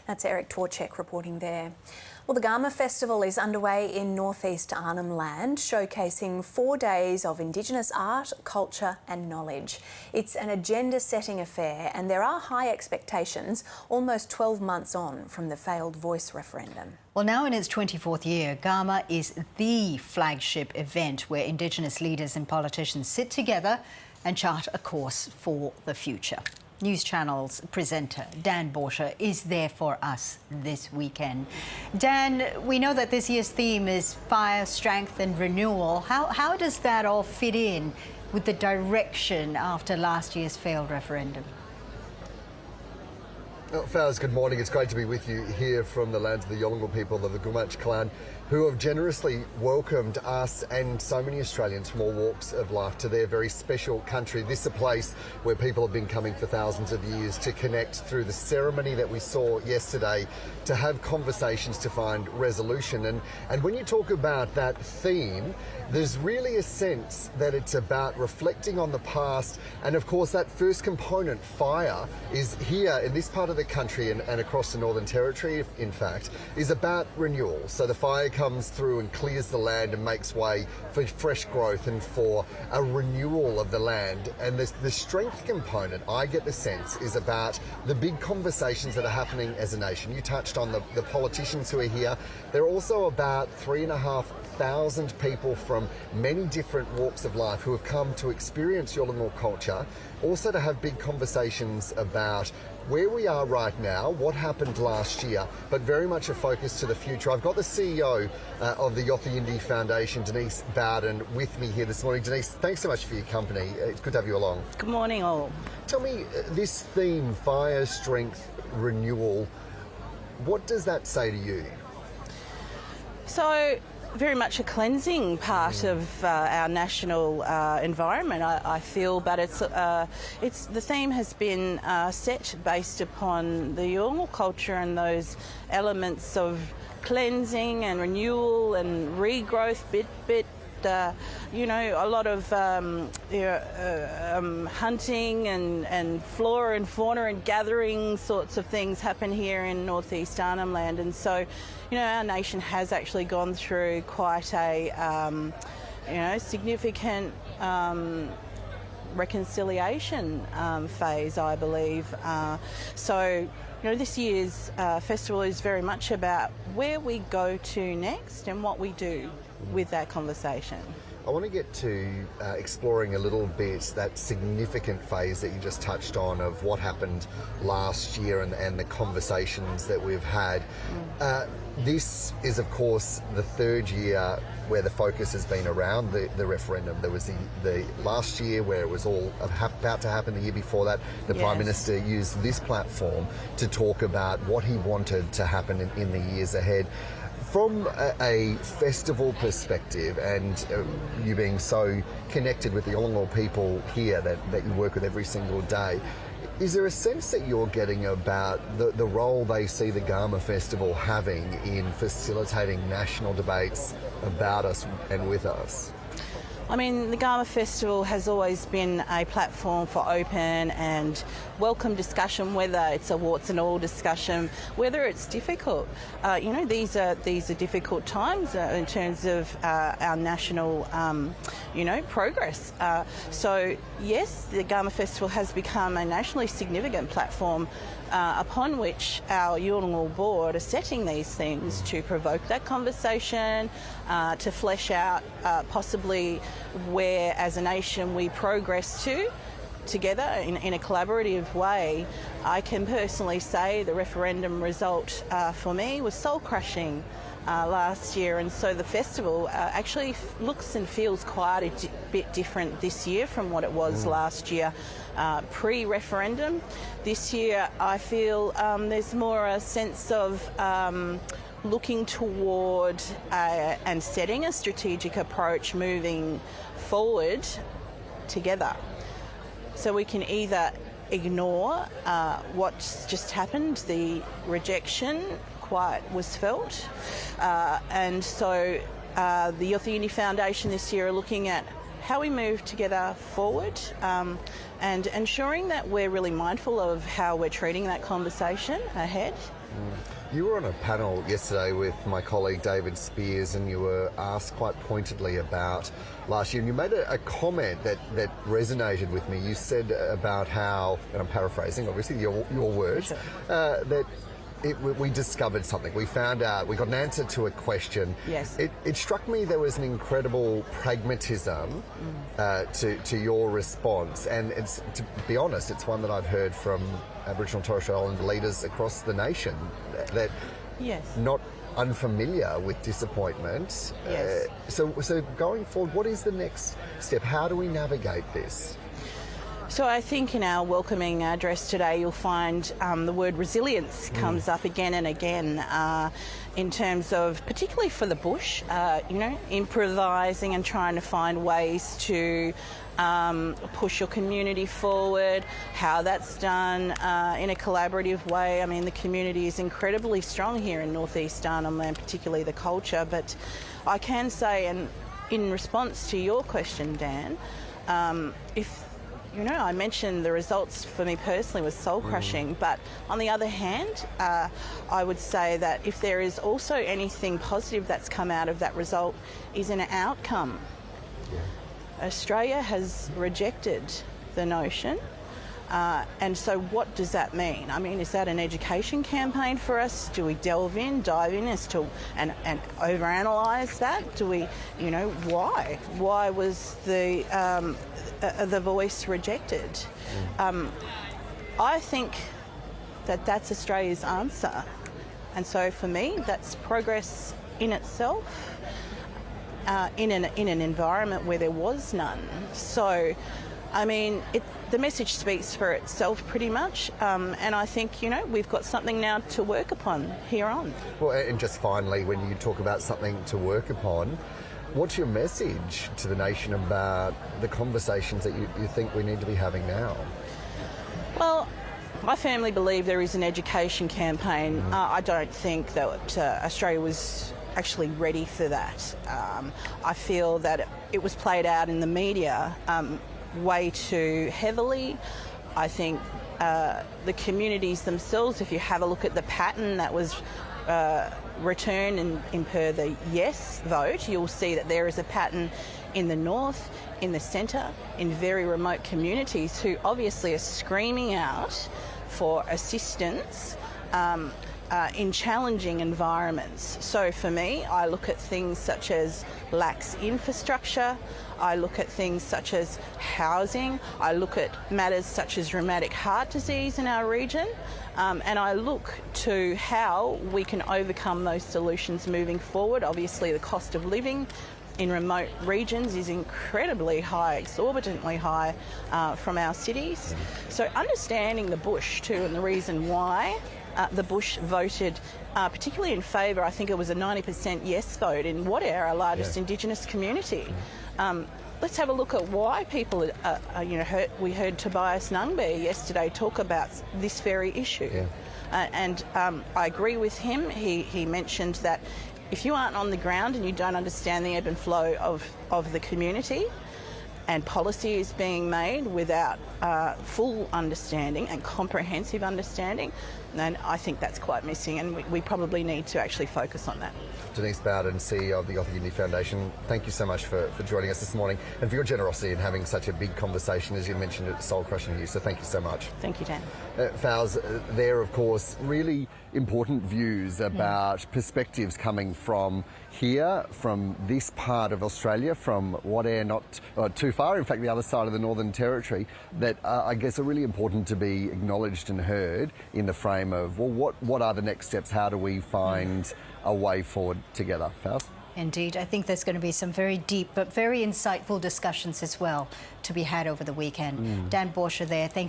That's Eric Torchek reporting there. Well, the Garma Festival is underway in northeast Arnhem Land, showcasing 4 days of Indigenous art, culture and knowledge. It's an agenda-setting affair and there are high expectations almost 12 months on from the failed Voice referendum. Well, now in its 24th year, Garma is the flagship event where Indigenous leaders and politicians sit together and chart a course for the future. News Channel's presenter Dan Bourchier is there for us this weekend. Dan, we know that this year's theme is fire, strength and renewal. How does that all fit in with the direction after last year's failed referendum? Well, Faz, good morning. It's great to be with you here from the lands of the Yolngu people of the Gumatj clan, who have generously welcomed us and so many Australians from all walks of life to their very special country. This is a place where people have been coming for thousands of years to connect through the ceremony that we saw yesterday, to have conversations to find resolution. And when you talk about that theme, there's really a sense that it's about reflecting on the past. And of course, that first component, fire, is here in this part of the country and across the Northern Territory, in fact, is about renewal. So the fire comes through and clears the land and makes way for fresh growth and for a renewal of the land. And the strength component, I get the sense, is about the big conversations that are happening as a nation. You touched on the politicians who are here. They're also about 3,500 people from many different walks of life who have come to experience Yolngu culture, also to have big conversations about where we are right now, what happened last year, but very much a focus to the future. I've got the CEO of the Yothu Yindi Foundation, Denise Bowden, with me here this morning. Denise, thanks so much for your company. It's good to have you along. Good morning, all. Tell me, this theme, fire, strength, renewal, what does that say to you? So, very much a cleansing part of our national environment, I feel, but it's the theme has been set based upon the Yolngu culture and those elements of cleansing and renewal and regrowth, you know, a lot of hunting and flora and fauna and gathering sorts of things happen here in northeast Arnhem Land, and so, you know, our nation has actually gone through quite a significant reconciliation phase, I believe. So, you know, this year's festival is very much about where we go to next and what we do with that conversation. I want to get to exploring a little bit that significant phase that you just touched on of what happened last year and the conversations that we've had. This is, of course, the third year where the focus has been around the referendum. There was the last year where it was all about to happen. The year before that, the Prime Minister used this platform to talk about what he wanted to happen in the years ahead. From a festival perspective, and you being so connected with the Yolngu people here that you work with every single day, is there a sense that you're getting about the role they see the Garma Festival having in facilitating national debates about us and with us? I mean, the Garma Festival has always been a platform for open and welcome discussion, whether it's a warts and all discussion, whether it's difficult. You know, these are difficult times in terms of our national, progress. So, yes, the Garma Festival has become a nationally significant platform upon which our Yolngu board are setting these things to provoke that conversation, to flesh out possibly where as a nation we progress to together in a collaborative way. I can personally say the referendum result for me was soul-crushing last year, and so the festival actually looks and feels quite a bit different this year from what it was last year pre-referendum. This year I feel there's more a sense of looking toward and setting a strategic approach moving forward together. So we can either ignore what's just happened, the rejection was felt, and so the Yothu Yindi Foundation this year are looking at how we move together forward, and ensuring that we're really mindful of how we're treating that conversation ahead. You were on a panel yesterday with my colleague David Spears, and you were asked quite pointedly about last year, and you made a comment that resonated with me. You said about how, and I'm paraphrasing obviously your words, Sure. that we discovered something. We found out, we got an answer to a question. Yes. It struck me there was an incredible pragmatism to your response, and it's, to be honest, it's one that I've heard from Aboriginal and Torres Strait Islander leaders across the nation, that Yes. not unfamiliar with disappointment. Yes. So going forward, what is the next step? How do we navigate this? So I think in our welcoming address today you'll find the word resilience comes up again and again in terms of, particularly for the bush, improvising and trying to find ways to push your community forward, how that's done in a collaborative way. I mean, the community is incredibly strong here in northeast Arnhem Land, particularly the culture, but I can say, and in response to your question, Dan, I mentioned the results for me personally was soul crushing, but on the other hand, I would say that if there is also anything positive that's come out of that result is an outcome. Yeah. Australia has rejected the notion, and so what does that mean? I mean, is that an education campaign for us? Do we dive in as to and overanalyze that? Do we, why? Why was the voice rejected? I think that that's Australia's answer, and so for me that's progress in itself, in an environment where there was none. So I mean, the message speaks for itself pretty much, and I think, we've got something now to work upon here on. Well, and just finally, when you talk about something to work upon, what's your message to the nation about the conversations that you think we need to be having now? Well, I firmly believe there is an education campaign. I don't think that Australia was actually ready for that. I feel that it was played out in the media way too heavily. I think the communities themselves, if you have a look at the pattern that was returned in per the yes vote, you'll see that there is a pattern in the north, in the centre, in very remote communities who obviously are screaming out for assistance in challenging environments. So for me, I look at things such as lax infrastructure, I look at things such as housing, I look at matters such as rheumatic heart disease in our region, and I look to how we can overcome those solutions moving forward. Obviously, the cost of living in remote regions is incredibly high, exorbitantly high from our cities. So understanding the bush too, and the reason why the bush voted particularly in favour, I think it was a 90% yes vote in what are our largest Indigenous community. Let's have a look at why people we heard Tobias Nungby yesterday talk about this very issue. And I agree with him. He mentioned that if you aren't on the ground and you don't understand the ebb and flow of the community, and policy is being made without full understanding and comprehensive understanding, then I think that's quite missing, and we probably need to actually focus on that. Denise Bowden, CEO of the Yothu Yindi Foundation, thank you so much for joining us this morning and for your generosity in having such a big conversation. As you mentioned, it's soul-crushing you, so thank you so much. Thank you, Dan. Fowles, there, of course, really important views about perspectives coming from here, from this part of Australia, from what are not too far, in fact, the other side of the Northern Territory, that I guess are really important to be acknowledged and heard in the frame of, well, what are the next steps? How do we find a way forward together? Fowles? Indeed, I think there's going to be some very deep but very insightful discussions as well to be had over the weekend. Dan Bourchier there, thank you.